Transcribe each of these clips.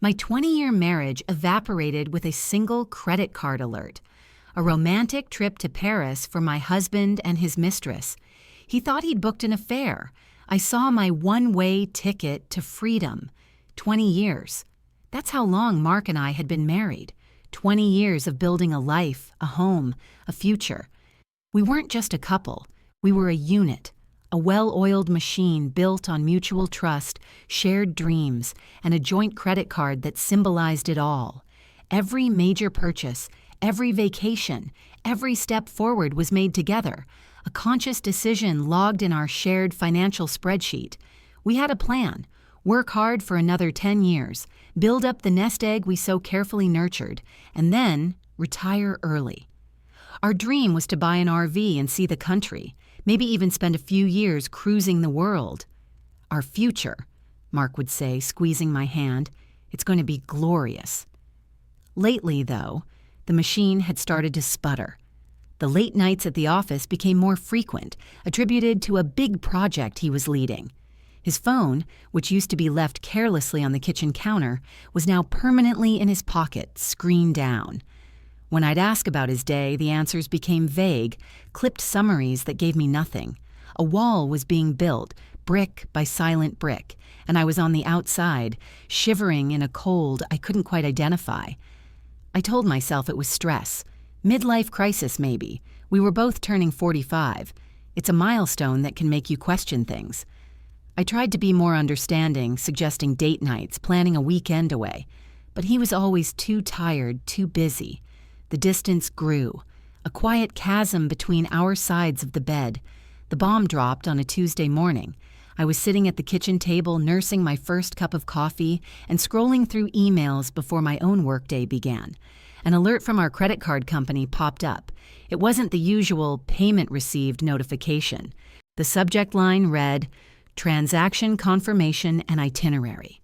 My 20-year marriage evaporated with a single credit card alert. A romantic trip to Paris for my husband and his mistress. He thought he'd booked an affair. I saw my one-way ticket to freedom. 20 years. That's how long Mark and I had been married. 20 years of building a life, a home, a future. We weren't just a couple. We were a unit. A well-oiled machine built on mutual trust, shared dreams, and a joint credit card that symbolized it all. Every major purchase, every vacation, every step forward was made together, a conscious decision logged in our shared financial spreadsheet. We had a plan: work hard for another 10 years, build up the nest egg we so carefully nurtured, and then retire early. Our dream was to buy an RV and see the country, maybe even spend a few years cruising the world. Our future, Mark would say, squeezing my hand, it's going to be glorious. Lately, though, the machine had started to sputter. The late nights at the office became more frequent, attributed to a big project he was leading. His phone, which used to be left carelessly on the kitchen counter, was now permanently in his pocket, screen down. When I'd ask about his day, the answers became vague, clipped summaries that gave me nothing. A wall was being built, brick by silent brick, and I was on the outside, shivering in a cold I couldn't quite identify. I told myself it was stress. Midlife crisis, maybe. We were both turning 45. It's a milestone that can make you question things. I tried to be more understanding, suggesting date nights, planning a weekend away. But he was always too tired, too busy. The distance grew, a quiet chasm between our sides of the bed. The bomb dropped on a Tuesday morning. I was sitting at the kitchen table nursing my first cup of coffee and scrolling through emails before my own workday began. An alert from our credit card company popped up. It wasn't the usual payment received notification. The subject line read, "Transaction confirmation and itinerary."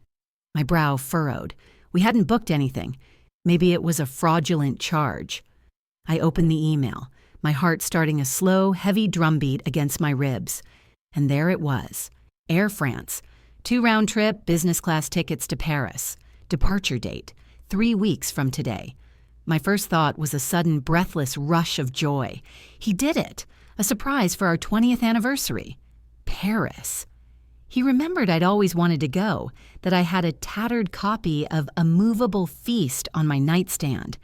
My brow furrowed. We hadn't booked anything. Maybe it was a fraudulent charge. I opened the email, my heart starting a slow, heavy drumbeat against my ribs. And there it was. Air France. 2 round-trip business-class tickets to Paris. Departure date, 3 weeks from today. My first thought was a sudden, breathless rush of joy. He did it! A surprise for our 20th anniversary. Paris. He remembered I'd always wanted to go, that I had a tattered copy of A Movable Feast on my nightstand.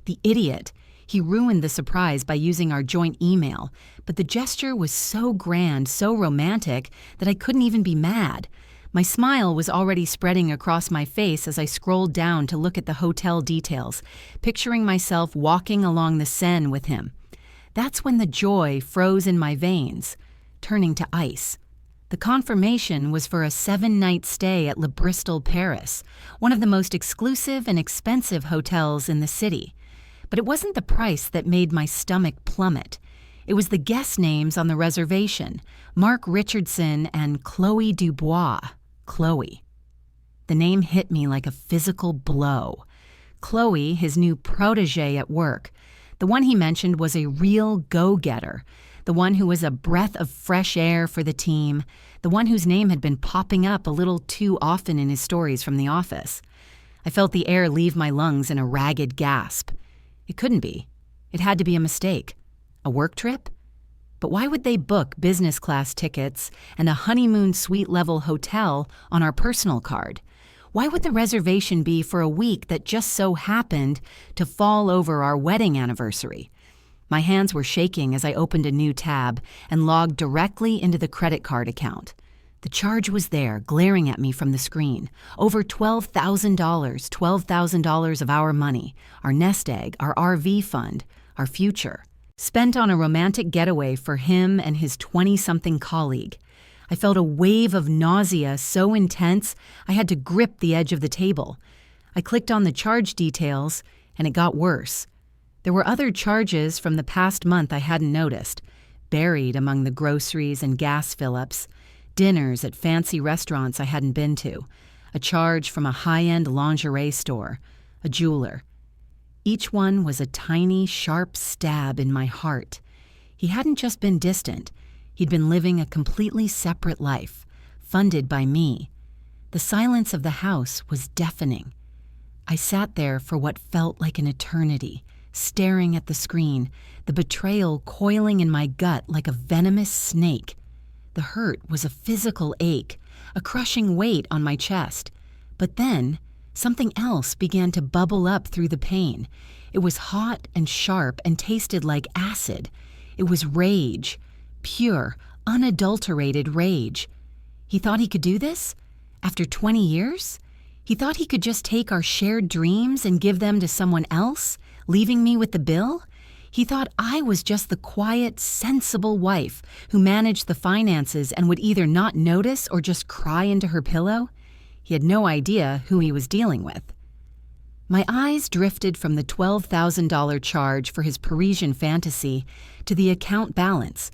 The idiot. He ruined the surprise by using our joint email, but the gesture was so grand, so romantic, that I couldn't even be mad. My smile was already spreading across my face as I scrolled down to look at the hotel details, picturing myself walking along the Seine with him. That's when the joy froze in my veins, turning to ice. The confirmation was for a 7-night stay at Le Bristol, Paris, one of the most exclusive and expensive hotels in the city. But it wasn't the price that made my stomach plummet. It was the guest names on the reservation, Mark Richardson and Chloe Dubois. Chloe. The name hit me like a physical blow. Chloe, his new protégé at work. The one he mentioned was a real go-getter. The one who was a breath of fresh air for the team, the one whose name had been popping up a little too often in his stories from the office. I felt the air leave my lungs in a ragged gasp. It couldn't be. It had to be a mistake. A work trip? But why would they book business class tickets and a honeymoon suite-level hotel on our personal card? Why would the reservation be for a week that just so happened to fall over our wedding anniversary? My hands were shaking as I opened a new tab and logged directly into the credit card account. The charge was there, glaring at me from the screen. Over $12,000, $12,000 of our money, our nest egg, our RV fund, our future. Spent on a romantic getaway for him and his 20-something colleague. I felt a wave of nausea so intense I had to grip the edge of the table. I clicked on the charge details, and it got worse. There were other charges from the past month I hadn't noticed, buried among the groceries and gas fill-ups, dinners at fancy restaurants I hadn't been to, a charge from a high-end lingerie store, a jeweler. Each one was a tiny, sharp stab in my heart. He hadn't just been distant. He'd been living a completely separate life, funded by me. The silence of the house was deafening. I sat there for what felt like an eternity, staring at the screen, the betrayal coiling in my gut like a venomous snake. The hurt was a physical ache, a crushing weight on my chest. But then, something else began to bubble up through the pain. It was hot and sharp and tasted like acid. It was rage, pure, unadulterated rage. He thought he could do this? After 20 years? He thought he could just take our shared dreams and give them to someone else, leaving me with the bill? He thought I was just the quiet, sensible wife who managed the finances and would either not notice or just cry into her pillow? He had no idea who he was dealing with. My eyes drifted from the $12,000 charge for his Parisian fantasy to the account balance,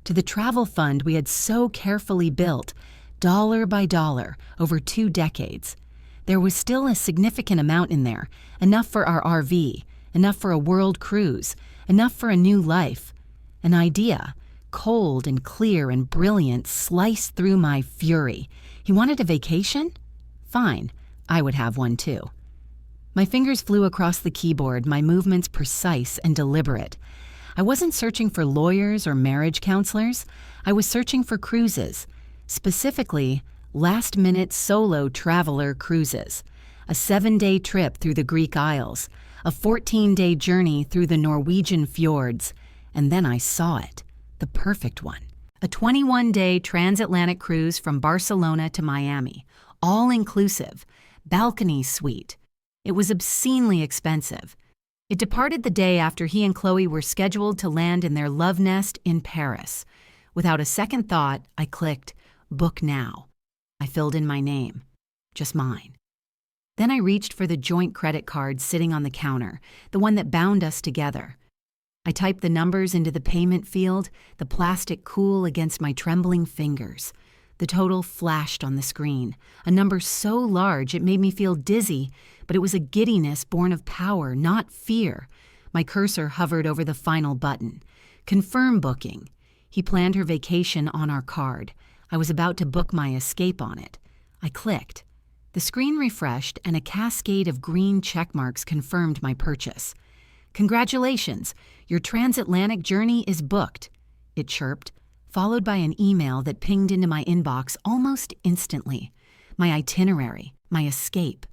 to the travel fund we had so carefully built, dollar by dollar, over 2 decades. There was still a significant amount in there, enough for our RV, enough for a world cruise, enough for a new life. An idea, cold and clear and brilliant, sliced through my fury. He wanted a vacation? Fine, I would have one too. My fingers flew across the keyboard, my movements precise and deliberate. I wasn't searching for lawyers or marriage counselors. I was searching for cruises, specifically last-minute solo traveler cruises, a 7-day trip through the Greek Isles, a 14-day journey through the Norwegian fjords, and then I saw it, the perfect one. A 21-day transatlantic cruise from Barcelona to Miami, all-inclusive, balcony suite. It was obscenely expensive. It departed the day after he and Chloe were scheduled to land in their love nest in Paris. Without a second thought, I clicked, "Book now." I filled in my name, just mine. Then I reached for the joint credit card sitting on the counter, the one that bound us together. I typed the numbers into the payment field, the plastic cool against my trembling fingers. The total flashed on the screen, a number so large it made me feel dizzy, but it was a giddiness born of power, not fear. My cursor hovered over the final button. Confirm booking. He planned her vacation on our card. I was about to book my escape on it. I clicked. The screen refreshed and a cascade of green check marks confirmed my purchase. "Congratulations, your transatlantic journey is booked," it chirped, followed by an email that pinged into my inbox almost instantly. My itinerary, my escape.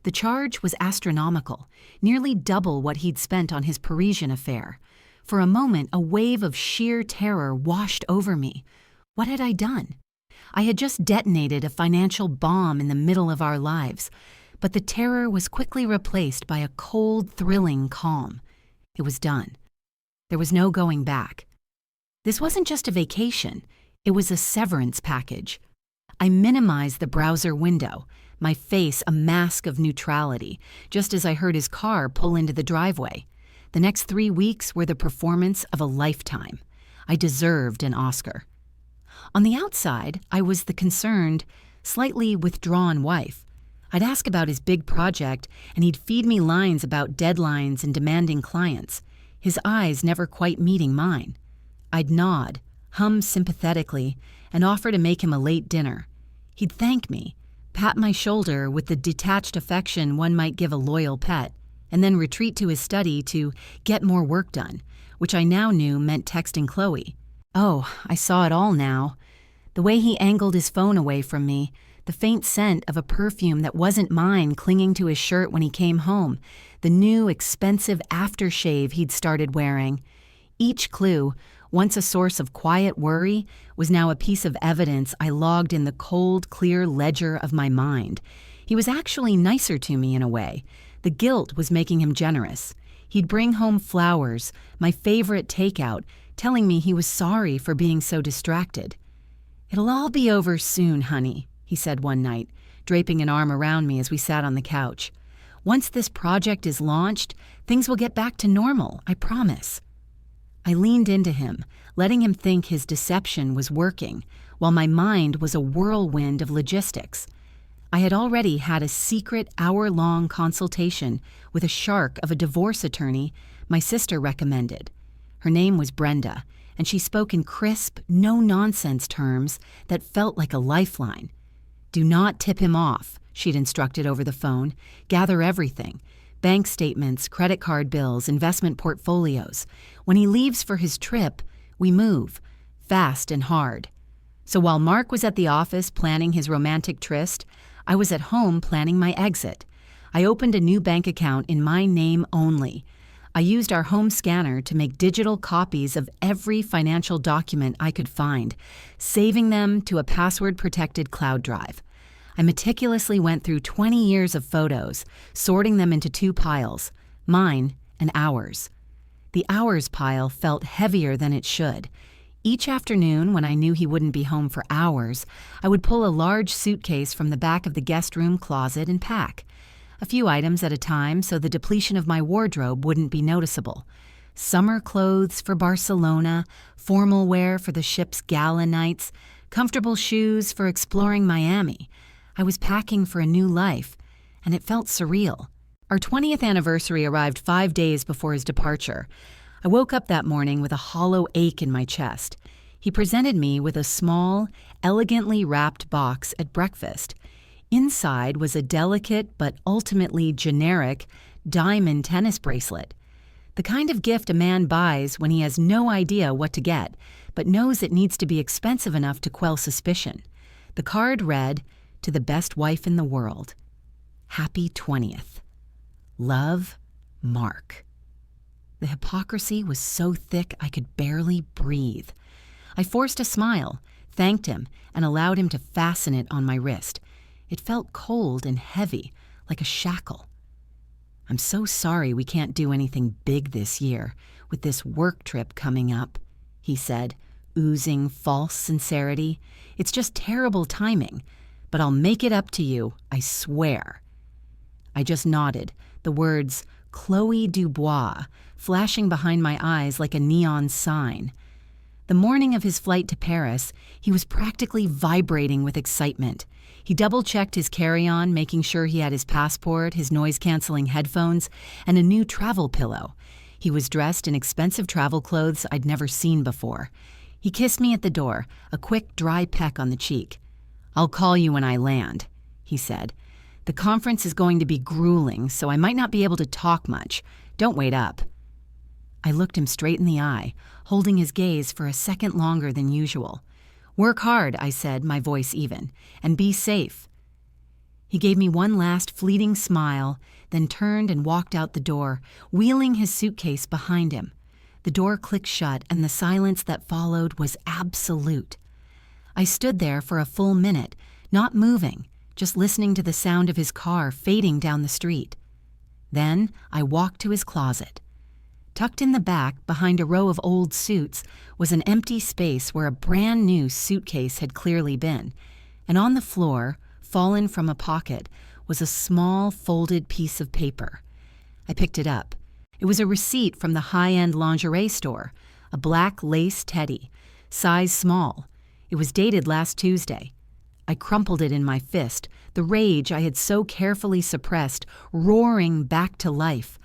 The charge was astronomical, nearly double what he'd spent on his Parisian affair. For a moment, a wave of sheer terror washed over me. What had I done? I had just detonated a financial bomb in the middle of our lives, but the terror was quickly replaced by a cold, thrilling calm. It was done. There was no going back. This wasn't just a vacation, it was a severance package. I minimized the browser window, my face a mask of neutrality, just as I heard his car pull into the driveway. The next 3 weeks were the performance of a lifetime. I deserved an Oscar. On the outside, I was the concerned, slightly withdrawn wife. I'd ask about his big project, and he'd feed me lines about deadlines and demanding clients, his eyes never quite meeting mine. I'd nod, hum sympathetically, and offer to make him a late dinner. He'd thank me, pat my shoulder with the detached affection one might give a loyal pet, and then retreat to his study to get more work done, which I now knew meant texting Chloe. Oh, I saw it all now. The way he angled his phone away from me, the faint scent of a perfume that wasn't mine clinging to his shirt when he came home, the new expensive aftershave he'd started wearing. Each clue, once a source of quiet worry, was now a piece of evidence I logged in the cold, clear ledger of my mind. He was actually nicer to me in a way. The guilt was making him generous. He'd bring home flowers, my favorite takeout, telling me he was sorry for being so distracted. "It'll all be over soon, honey," he said one night, draping an arm around me as we sat on the couch. "Once this project is launched, things will get back to normal, I promise." I leaned into him, letting him think his deception was working, while my mind was a whirlwind of logistics. I had already had a secret hour-long consultation with a shark of a divorce attorney my sister recommended. Her name was Brenda, and she spoke in crisp, no-nonsense terms that felt like a lifeline. "Do not tip him off. she'd instructed over the phone. Gather everything. Bank statements, credit card bills, investment portfolios. When he leaves for his trip, we move, fast and hard. So while Mark was at the office planning his romantic tryst, I was at home planning my exit. I opened a new bank account in my name only. I used our home scanner to make digital copies of every financial document I could find, saving them to a password-protected cloud drive. I meticulously went through 20 years of photos, sorting them into 2 piles, mine and ours. The ours pile felt heavier than it should. Each afternoon, when I knew he wouldn't be home for hours, I would pull a large suitcase from the back of the guest room closet and pack. A few items at a time so the depletion of my wardrobe wouldn't be noticeable. Summer clothes for Barcelona, formal wear for the ship's gala nights, comfortable shoes for exploring Miami. I was packing for a new life, and it felt surreal. Our 20th anniversary arrived 5 days before his departure. I woke up that morning with a hollow ache in my chest. He presented me with a small, elegantly wrapped box at breakfast. Inside was a delicate but ultimately generic diamond tennis bracelet. The kind of gift a man buys when he has no idea what to get, but knows it needs to be expensive enough to quell suspicion. The card read, "To the best wife in the world. Happy 20th. Love, Mark." The hypocrisy was so thick I could barely breathe. I forced a smile, thanked him, and allowed him to fasten it on my wrist. It felt cold and heavy, like a shackle. "I'm so sorry we can't do anything big this year, with this work trip coming up," he said, oozing false sincerity. "It's just terrible timing, but I'll make it up to you, I swear." I just nodded, the words Chloe Dubois flashing behind my eyes like a neon sign. The morning of his flight to Paris, he was practically vibrating with excitement. He double-checked his carry-on, making sure he had his passport, his noise-canceling headphones, and a new travel pillow. He was dressed in expensive travel clothes I'd never seen before. He kissed me at the door, a quick, dry peck on the cheek. "I'll call you when I land," he said. "The conference is going to be grueling, so I might not be able to talk much. Don't wait up." I looked him straight in the eye, holding his gaze for a second longer than usual. "Work hard," I said, my voice even, "and be safe." He gave me one last fleeting smile, then turned and walked out the door, wheeling his suitcase behind him. The door clicked shut, and the silence that followed was absolute. I stood there for a full minute, not moving, just listening to the sound of his car fading down the street. Then I walked to his closet. Tucked in the back, behind a row of old suits, was an empty space where a brand new suitcase had clearly been, and on the floor, fallen from a pocket, was a small folded piece of paper. I picked it up. It was a receipt from the high-end lingerie store, a black lace teddy, size small. It was dated last Tuesday. I crumpled it in my fist, the rage I had so carefully suppressed roaring back to life.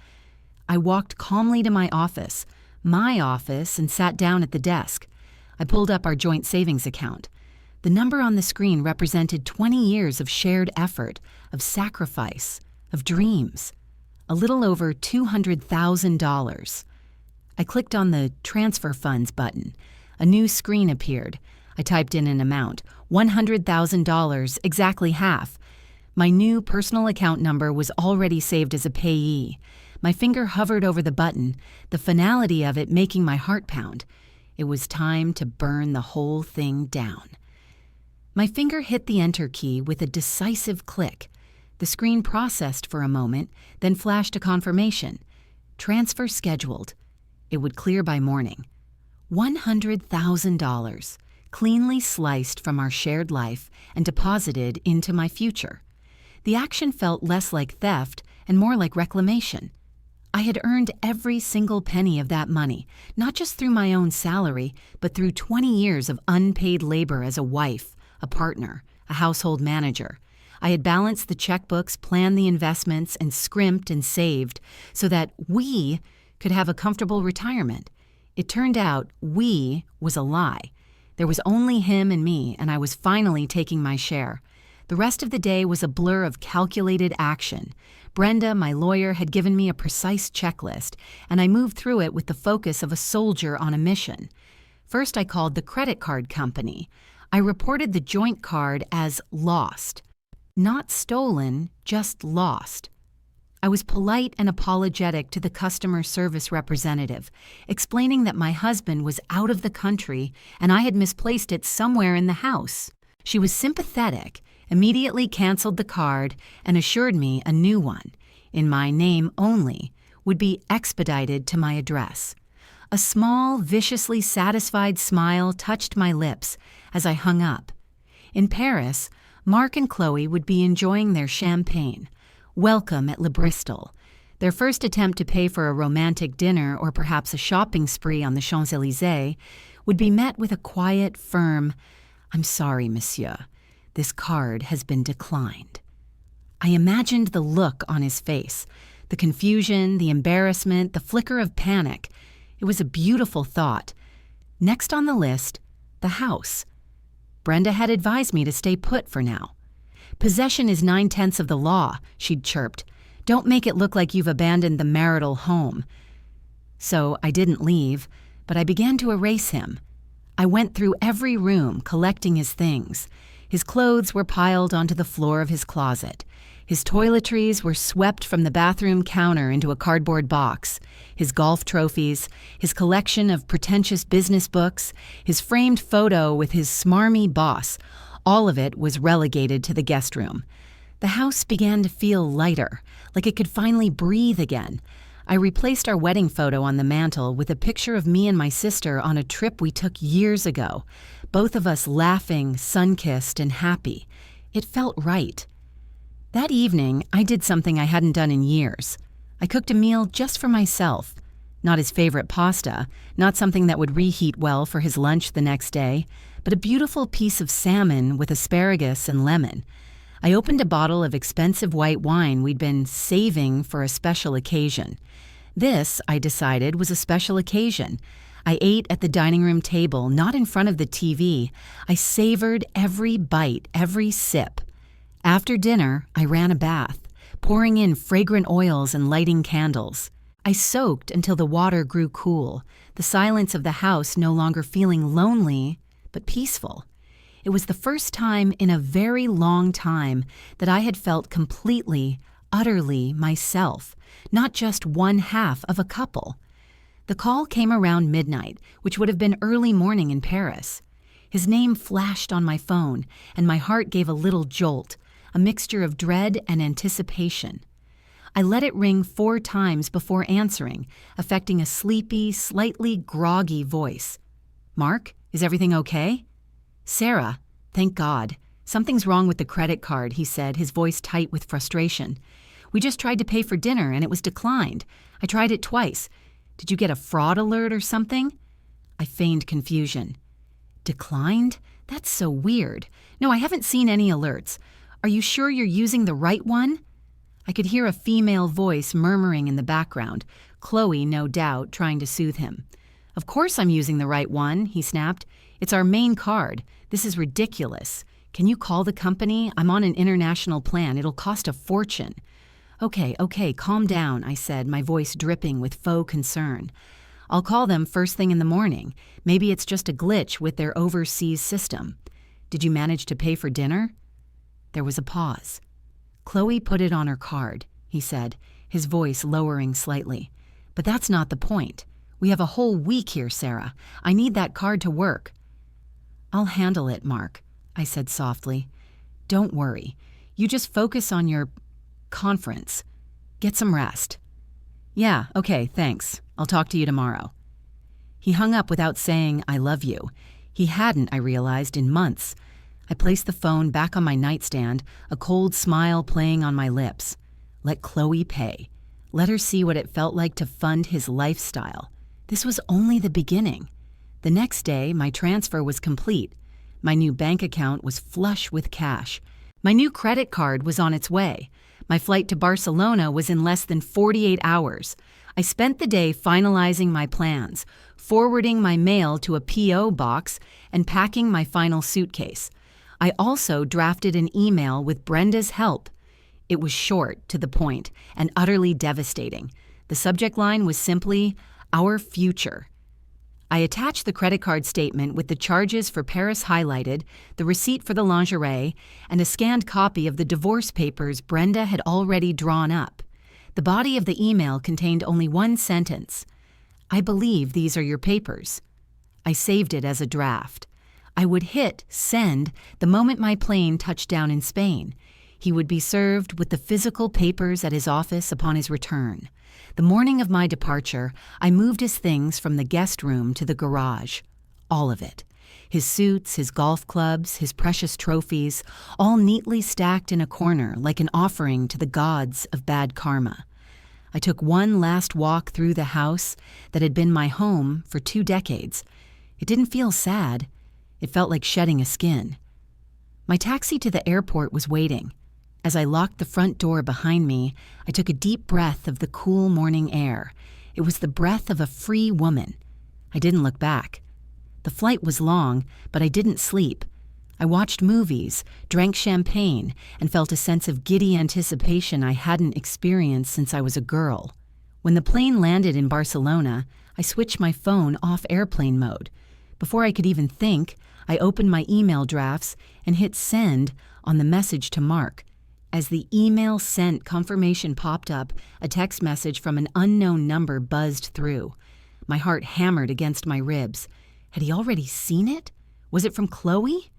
I walked calmly to my office, and sat down at the desk. I pulled up our joint savings account. The number on the screen represented 20 years of shared effort, of sacrifice, of dreams. A little over $200,000. I clicked on the Transfer Funds button. A new screen appeared. I typed in an amount, $100,000, exactly half. My new personal account number was already saved as a payee. My finger hovered over the button, the finality of it making my heart pound. It was time to burn the whole thing down. My finger hit the enter key with a decisive click. The screen processed for a moment, then flashed a confirmation. Transfer scheduled. It would clear by morning. $100,000, cleanly sliced from our shared life and deposited into my future. The action felt less like theft and more like reclamation. I had earned every single penny of that money, not just through my own salary, but through 20 years of unpaid labor as a wife, a partner, a household manager. I had balanced the checkbooks, planned the investments, and scrimped and saved so that we could have a comfortable retirement. It turned out "we" was a lie. There was only him and me, and I was finally taking my share. The rest of the day was a blur of calculated action. Brenda, my lawyer, had given me a precise checklist, and I moved through it with the focus of a soldier on a mission. First, I called the credit card company. I reported the joint card as lost. Not stolen, just lost. I was polite and apologetic to the customer service representative, explaining that my husband was out of the country and I had misplaced it somewhere in the house. She was sympathetic, immediately canceled the card, and assured me a new one, in my name only, would be expedited to my address. A small, viciously satisfied smile touched my lips as I hung up. In Paris, Mark and Chloe would be enjoying their champagne. Welcome at Le Bristol. Their first attempt to pay for a romantic dinner or perhaps a shopping spree on the Champs-Élysées would be met with a quiet, firm, "I'm sorry, monsieur. This card has been declined." I imagined the look on his face, the confusion, the embarrassment, the flicker of panic. It was a beautiful thought. Next on the list, the house. Brenda had advised me to stay put for now. "Possession is 9/10 of the law," she'd chirped. "Don't make it look like you've abandoned the marital home." So I didn't leave, but I began to erase him. I went through every room, collecting his things. His clothes were piled onto the floor of his closet. His toiletries were swept from the bathroom counter into a cardboard box. His golf trophies, his collection of pretentious business books, his framed photo with his smarmy boss, all of it was relegated to the guest room. The house began to feel lighter, like it could finally breathe again. I replaced our wedding photo on the mantel with a picture of me and my sister on a trip we took years ago, both of us laughing, sun-kissed, and happy. It felt right. That evening, I did something I hadn't done in years. I cooked a meal just for myself. Not his favorite pasta, not something that would reheat well for his lunch the next day, but a beautiful piece of salmon with asparagus and lemon. I opened a bottle of expensive white wine we'd been saving for a special occasion. This, I decided, was a special occasion. I ate at the dining room table, not in front of the TV. I savored every bite, every sip. After dinner, I ran a bath, pouring in fragrant oils and lighting candles. I soaked until the water grew cool, the silence of the house no longer feeling lonely, but peaceful. It was the first time in a very long time that I had felt completely, utterly myself, not just one half of a couple. The call came around midnight, which would have been early morning in Paris. His name flashed on my phone, and my heart gave a little jolt, a mixture of dread and anticipation. I let it ring 4 times before answering, affecting a sleepy, slightly groggy voice. "Mark, is everything okay?" "Sarah, thank God. Something's wrong with the credit card," he said, his voice tight with frustration. "We just tried to pay for dinner and it was declined. I tried it twice. Did you get a fraud alert or something?" I feigned confusion. "Declined? That's so weird. No, I haven't seen any alerts. Are you sure you're using the right one?" I could hear a female voice murmuring in the background, Chloe, no doubt, trying to soothe him. "Of course I'm using the right one," he snapped. "It's our main card. This is ridiculous. Can you call the company? I'm on an international plan. It'll cost a fortune." Okay, calm down," I said, my voice dripping with faux concern. "I'll call them first thing in the morning. Maybe it's just a glitch with their overseas system. Did you manage to pay for dinner?" There was a pause. "Chloe put it on her card," he said, his voice lowering slightly. "But that's not the point. We have a whole week here, Sarah. I need that card to work." "I'll handle it, Mark," I said softly. "Don't worry. You just focus on your conference. Get some rest." "Yeah, okay, thanks. I'll talk to you tomorrow." He hung up without saying, "I love you." He hadn't, I realized, in months. I placed the phone back on my nightstand, a cold smile playing on my lips. Let Chloe pay. Let her see what it felt like to fund his lifestyle. This was only the beginning. The next day, my transfer was complete. My new bank account was flush with cash. My new credit card was on its way. My flight to Barcelona was in less than 48 hours. I spent the day finalizing my plans, forwarding my mail to a P.O. box, and packing my final suitcase. I also drafted an email with Brenda's help. It was short, to the point, and utterly devastating. The subject line was simply, "Our future." I attached the credit card statement with the charges for Paris highlighted, the receipt for the lingerie, and a scanned copy of the divorce papers Brenda had already drawn up. The body of the email contained only one sentence: "I believe these are your papers." I saved it as a draft. I would hit send the moment my plane touched down in Spain. He would be served with the physical papers at his office upon his return. The morning of my departure, I moved his things from the guest room to the garage. All of it. His suits, his golf clubs, his precious trophies, all neatly stacked in a corner like an offering to the gods of bad karma. I took one last walk through the house that had been my home for 2 decades. It didn't feel sad. It felt like shedding a skin. My taxi to the airport was waiting. As I locked the front door behind me, I took a deep breath of the cool morning air. It was the breath of a free woman. I didn't look back. The flight was long, but I didn't sleep. I watched movies, drank champagne, and felt a sense of giddy anticipation I hadn't experienced since I was a girl. When the plane landed in Barcelona, I switched my phone off airplane mode. Before I could even think, I opened my email drafts and hit send on the message to Mark. As the email sent confirmation popped up, a text message from an unknown number buzzed through. My heart hammered against my ribs. Had he already seen it? Was it from Chloe?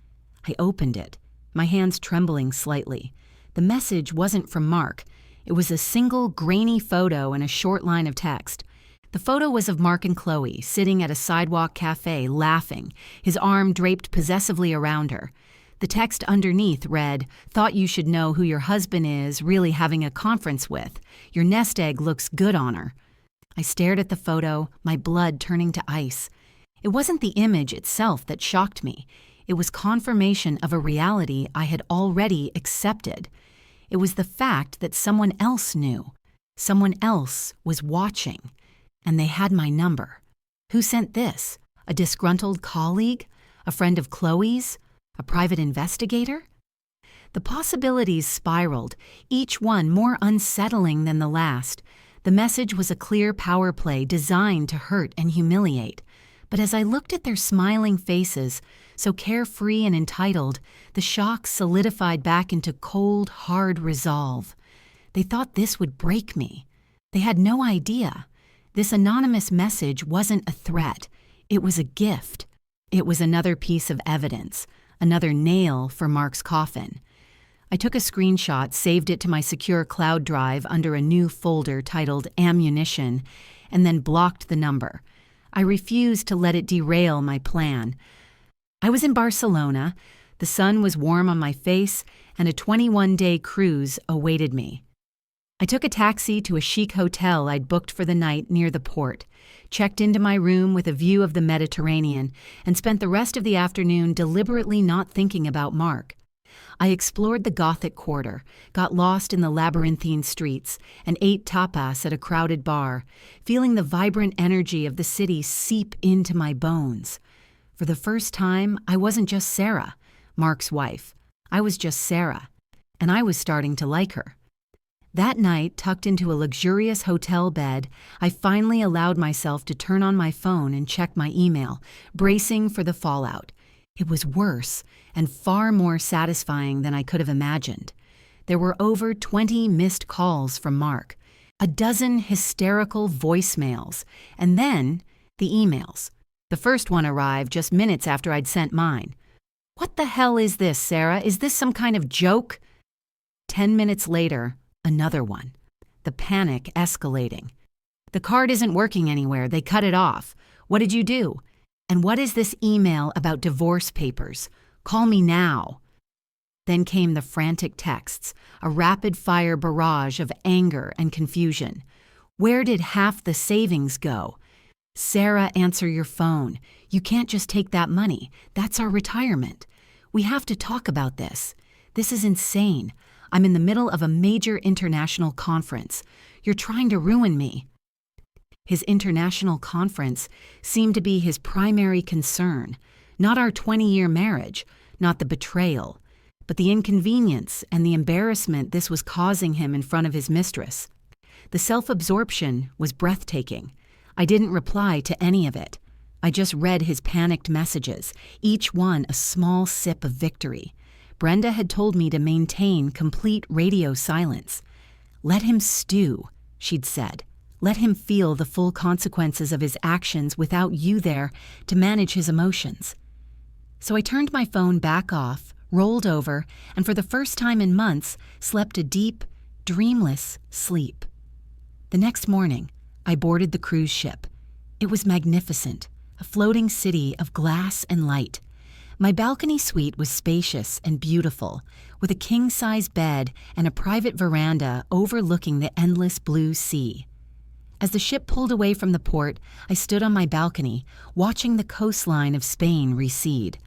I opened it, my hands trembling slightly. The message wasn't from Mark. It was a single grainy photo and a short line of text. The photo was of Mark and Chloe sitting at a sidewalk cafe laughing, his arm draped possessively around her. The text underneath read, "Thought you should know who your husband is really having a conference with. Your nest egg looks good on her." I stared at the photo, my blood turning to ice. It wasn't the image itself that shocked me. It was confirmation of a reality I had already accepted. It was the fact that someone else knew. Someone else was watching. And they had my number. Who sent this? A disgruntled colleague? A friend of Chloe's? A private investigator? The possibilities spiraled, each one more unsettling than the last. The message was a clear power play designed to hurt and humiliate. But as I looked at their smiling faces, so carefree and entitled, the shock solidified back into cold, hard resolve. They thought this would break me. They had no idea. This anonymous message wasn't a threat. It was a gift. It was another piece of evidence, another nail for Mark's coffin. I took a screenshot, saved it to my secure cloud drive under a new folder titled Ammunition, and then blocked the number. I refused to let it derail my plan. I was in Barcelona, the sun was warm on my face, and a 21-day cruise awaited me. I took a taxi to a chic hotel I'd booked for the night near the port, checked into my room with a view of the Mediterranean, and spent the rest of the afternoon deliberately not thinking about Mark. I explored the Gothic quarter, got lost in the labyrinthine streets, and ate tapas at a crowded bar, feeling the vibrant energy of the city seep into my bones. For the first time, I wasn't just Sarah, Mark's wife. I was just Sarah, and I was starting to like her. That night, tucked into a luxurious hotel bed, I finally allowed myself to turn on my phone and check my email, bracing for the fallout. It was worse and far more satisfying than I could have imagined. There were over 20 missed calls from Mark, a dozen hysterical voicemails, and then the emails. The first one arrived just minutes after I'd sent mine. "What the hell is this, Sarah? Is this some kind of joke?" 10 minutes later, another one. The panic escalating. "The card isn't working anywhere. They cut it off. What did you do? And what is this email about divorce papers? Call me now." Then came the frantic texts, a rapid-fire barrage of anger and confusion. Where did half the savings go? "Sarah, answer your phone. You can't just take that money. That's our retirement. We have to talk about this. This is insane. I'm in the middle of a major international conference. You're trying to ruin me." His international conference seemed to be his primary concern, not our 20-year marriage, not the betrayal, but the inconvenience and the embarrassment this was causing him in front of his mistress. The self-absorption was breathtaking. I didn't reply to any of it. I just read his panicked messages, each one a small sip of victory. Brenda had told me to maintain complete radio silence. "Let him stew," she'd said. "Let him feel the full consequences of his actions without you there to manage his emotions." So I turned my phone back off, rolled over, and for the first time in months, slept a deep, dreamless sleep. The next morning, I boarded the cruise ship. It was magnificent, a floating city of glass and light. My balcony suite was spacious and beautiful, with a king-size bed and a private veranda overlooking the endless blue sea. As the ship pulled away from the port, I stood on my balcony, watching the coastline of Spain recede.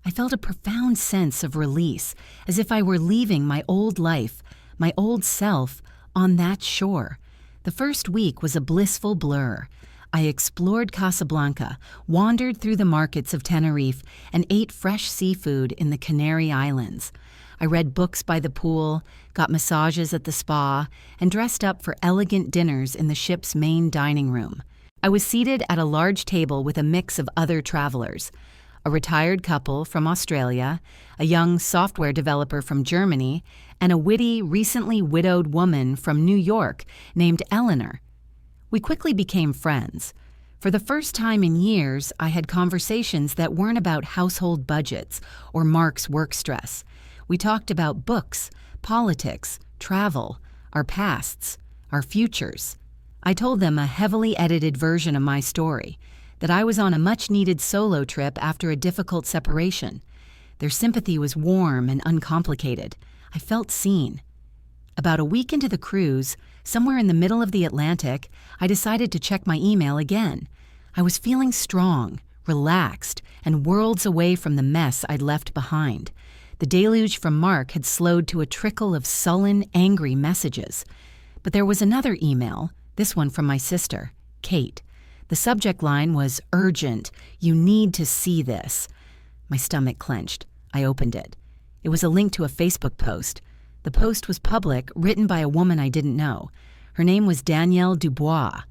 I felt a profound sense of release, as if I were leaving my old life, my old self, on that shore. The first week was a blissful blur. I explored Casablanca, wandered through the markets of Tenerife, and ate fresh seafood in the Canary Islands. I read books by the pool, got massages at the spa, and dressed up for elegant dinners in the ship's main dining room. I was seated at a large table with a mix of other travelers: a retired couple from Australia, a young software developer from Germany, and a witty, recently widowed woman from New York named Eleanor. We quickly became friends. For the first time in years, I had conversations that weren't about household budgets or Mark's work stress. We talked about books, politics, travel, our pasts, our futures. I told them a heavily edited version of my story, that I was on a much-needed solo trip after a difficult separation. Their sympathy was warm and uncomplicated. I felt seen. About a week into the cruise, somewhere in the middle of the Atlantic, I decided to check my email again. I was feeling strong, relaxed, and worlds away from the mess I'd left behind. The deluge from Mark had slowed to a trickle of sullen, angry messages. But there was another email, this one from my sister, Kate. The subject line was urgent. "You need to see this." My stomach clenched. I opened it. It was a link to a Facebook post. The post was public, written by a woman I didn't know. Her name was Danielle Dubois.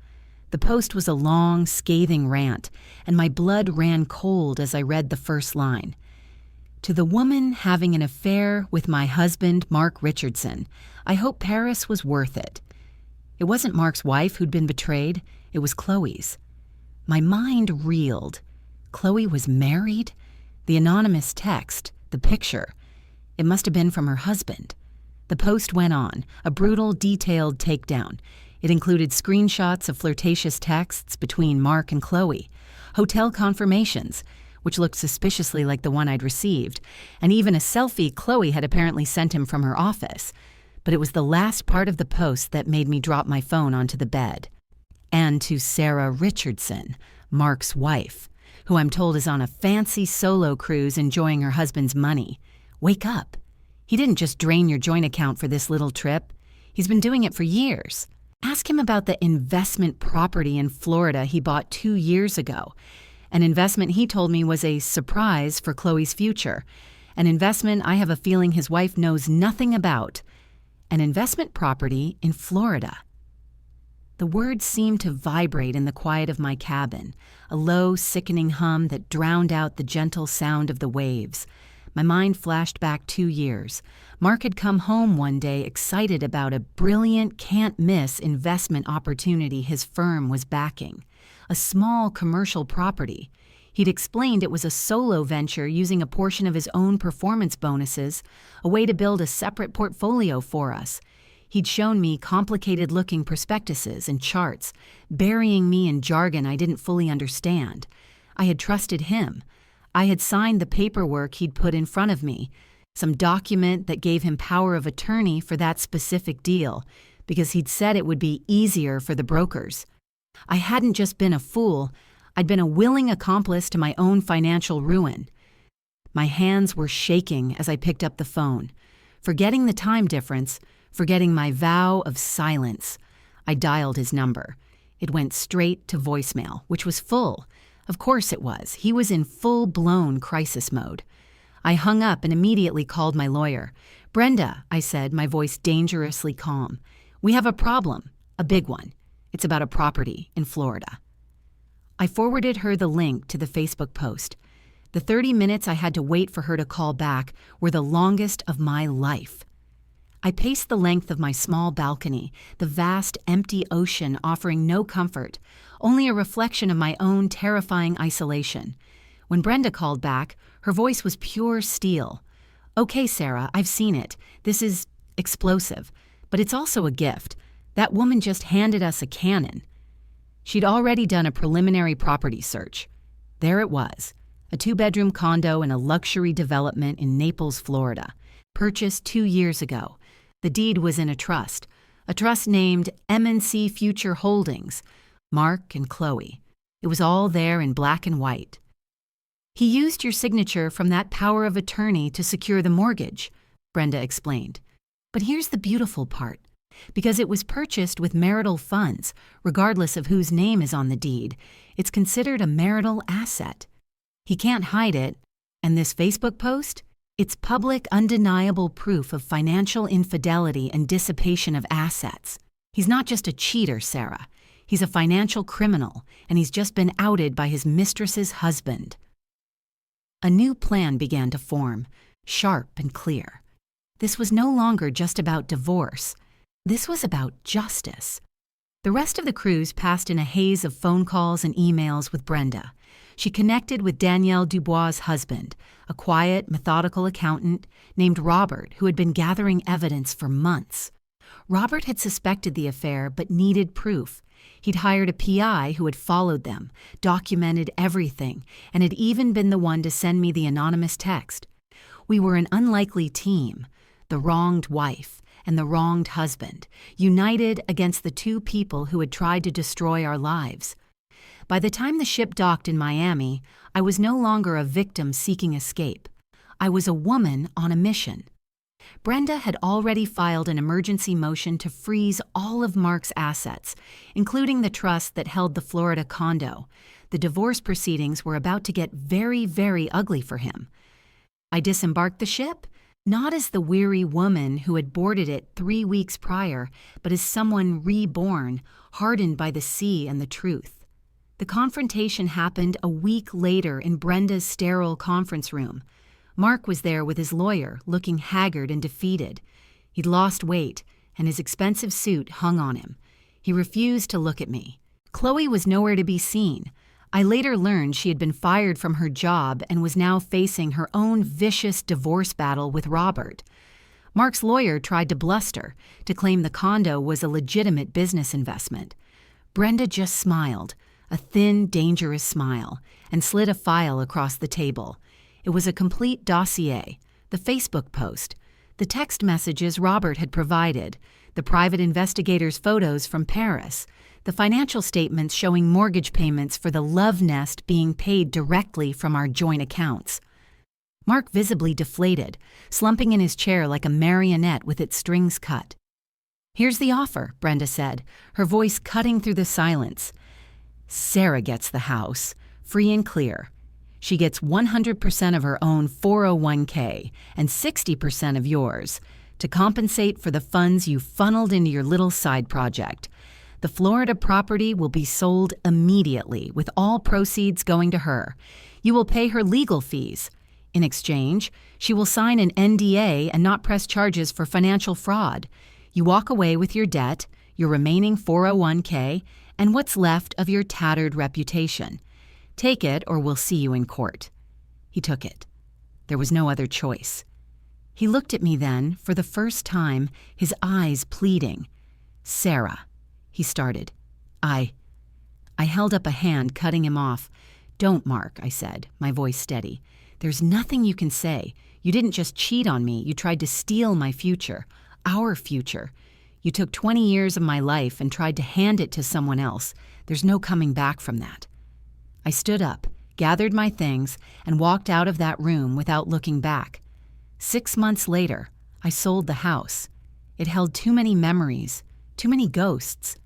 The post was a long, scathing rant, and my blood ran cold as I read the first line. "To the woman having an affair with my husband, Mark Richardson, I hope Paris was worth it." It wasn't Mark's wife who'd been betrayed. It was Chloe's. My mind reeled. Chloe was married? The anonymous text, the picture. It must have been from her husband. The post went on, a brutal, detailed takedown. It included screenshots of flirtatious texts between Mark and Chloe, hotel confirmations, which looked suspiciously like the one I'd received, and even a selfie Chloe had apparently sent him from her office. But it was the last part of the post that made me drop my phone onto the bed. "And to Sarah Richardson, Mark's wife, who I'm told is on a fancy solo cruise enjoying her husband's money. Wake up. He didn't just drain your joint account for this little trip. He's been doing it for years. Ask him about the investment property in Florida he bought 2 years ago. An investment he told me was a surprise for Chloe's future. An investment I have a feeling his wife knows nothing about. An investment property in Florida." The words seemed to vibrate in the quiet of my cabin, a low, sickening hum that drowned out the gentle sound of the waves. My mind flashed back 2 years. Mark had come home one day excited about a brilliant, can't-miss investment opportunity his firm was backing. A small commercial property. He'd explained it was a solo venture using a portion of his own performance bonuses, a way to build a separate portfolio for us. He'd shown me complicated-looking prospectuses and charts, burying me in jargon I didn't fully understand. I had trusted him. I had signed the paperwork he'd put in front of me, some document that gave him power of attorney for that specific deal, because he'd said it would be easier for the brokers. I hadn't just been a fool, I'd been a willing accomplice to my own financial ruin. My hands were shaking as I picked up the phone. Forgetting the time difference, forgetting my vow of silence, I dialed his number. It went straight to voicemail, which was full. Of course it was. He was in full-blown crisis mode. I hung up and immediately called my lawyer. "Brenda," I said, my voice dangerously calm, "we have a problem, a big one. It's about a property in Florida." I forwarded her the link to the Facebook post. The 30 minutes I had to wait for her to call back were the longest of my life. I paced the length of my small balcony, the vast, empty ocean offering no comfort, only a reflection of my own terrifying isolation. When Brenda called back, her voice was pure steel. "Okay, Sarah, I've seen it. This is explosive, but it's also a gift. That woman just handed us a cannon." She'd already done a preliminary property search. There it was, a 2-bedroom condo in a luxury development in Naples, Florida, purchased 2 years ago. The deed was in a trust named M&C Future Holdings, Mark and Chloe. It was all there in black and white. "He used your signature from that power of attorney to secure the mortgage," Brenda explained. "But here's the beautiful part. Because it was purchased with marital funds, regardless of whose name is on the deed, it's considered a marital asset. He can't hide it, and this Facebook post? It's public, undeniable proof of financial infidelity and dissipation of assets. He's not just a cheater, Sarah. He's a financial criminal, and he's just been outed by his mistress's husband." A new plan began to form, sharp and clear. This was no longer just about divorce. This was about justice. The rest of the cruise passed in a haze of phone calls and emails with Brenda. She connected with Danielle Dubois' husband, a quiet, methodical accountant named Robert who had been gathering evidence for months. Robert had suspected the affair but needed proof. He'd hired a PI who had followed them, documented everything, and had even been the one to send me the anonymous text. We were an unlikely team, the wronged wife and the wronged husband, united against the 2 people who had tried to destroy our lives. By the time the ship docked in Miami, I was no longer a victim seeking escape. I was a woman on a mission. Brenda had already filed an emergency motion to freeze all of Mark's assets, including the trust that held the Florida condo. The divorce proceedings were about to get very, very ugly for him. I disembarked the ship, not as the weary woman who had boarded it 3 weeks prior, but as someone reborn, hardened by the sea and the truth. The confrontation happened a week later in Brenda's sterile conference room. Mark was there with his lawyer, looking haggard and defeated. He'd lost weight, and his expensive suit hung on him. He refused to look at me. Chloe was nowhere to be seen. I later learned she had been fired from her job and was now facing her own vicious divorce battle with Robert. Mark's lawyer tried to bluster, to claim the condo was a legitimate business investment. Brenda just smiled, a thin, dangerous smile, and slid a file across the table. It was a complete dossier, the Facebook post, the text messages Robert had provided, the private investigator's photos from Paris, the financial statements showing mortgage payments for the love nest being paid directly from our joint accounts. Mark visibly deflated, slumping in his chair like a marionette with its strings cut. "Here's the offer," Brenda said, her voice cutting through the silence. "Sarah gets the house, free and clear. She gets 100% of her own 401k and 60% of yours to compensate for the funds you funneled into your little side project. The Florida property will be sold immediately, with all proceeds going to her. You will pay her legal fees. In exchange, she will sign an NDA and not press charges for financial fraud. You walk away with your debt, your remaining 401k, and what's left of your tattered reputation. Take it or we'll see you in court." He took it. There was no other choice. He looked at me then, for the first time, his eyes pleading. "Sarah," he started. I held up a hand, cutting him off. "Don't, Mark," I said, my voice steady. "There's nothing you can say. You didn't just cheat on me. You tried to steal my future, our future. You took 20 years of my life and tried to hand it to someone else. There's no coming back from that." I stood up, gathered my things, and walked out of that room without looking back. 6 months later, I sold the house. It held too many memories, too many ghosts.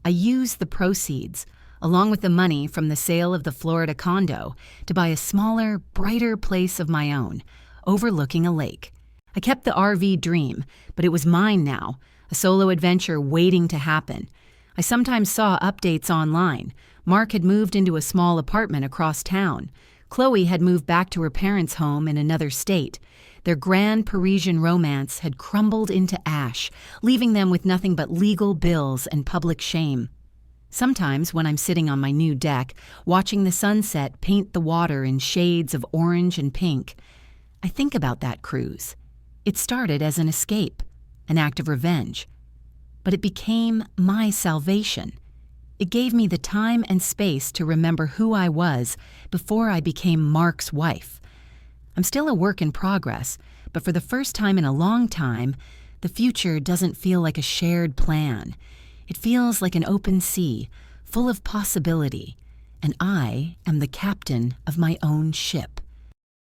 I used the proceeds, along with the money from the sale of the Florida condo, to buy a smaller, brighter place of my own, overlooking a lake. I kept the RV dream, but it was mine now, a solo adventure waiting to happen. I sometimes saw updates online. Mark had moved into a small apartment across town. Chloe had moved back to her parents' home in another state. Their grand Parisian romance had crumbled into ash, leaving them with nothing but legal bills and public shame. Sometimes, when I'm sitting on my new deck, watching the sunset paint the water in shades of orange and pink, I think about that cruise. It started as an escape, an act of revenge. But it became my salvation. It gave me the time and space to remember who I was before I became Mark's wife. I'm still a work in progress, but for the first time in a long time, the future doesn't feel like a shared plan. It feels like an open sea, full of possibility, and I am the captain of my own ship.